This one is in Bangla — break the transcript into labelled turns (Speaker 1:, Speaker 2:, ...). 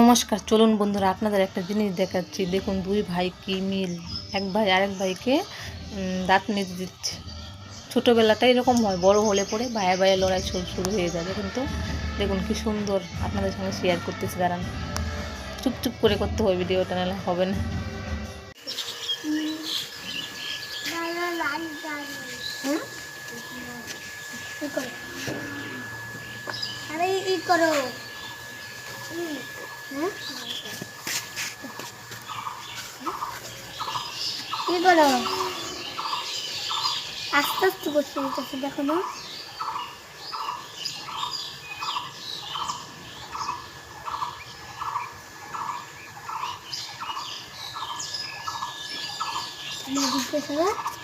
Speaker 1: নমস্কার, চলুন বন্ধুরা আপনাদের একটা জিনিস দেখাচ্ছি। দেখুন দুই ভাই কি মিল, এক ভাই আরেক ভাইকে দাঁত মেজে দিচ্ছে। ছোটোবেলাটাই এরকম হয়, বড় হলে পরে ভাইয়ে ভাইয়ে লড়াই শুরু হয়ে যাবে। কিন্তু দেখুন কি সুন্দর, আপনাদের সঙ্গে শেয়ার করতেছি। দাঁড়ান, চুপচুপ করে করতে হবে ভিডিওটা, নাহলে হবে না।
Speaker 2: আরে ই করো, কি করো, আস্তে আস্তে বসে দিতেছে, দেখো না। জিজ্ঞাসা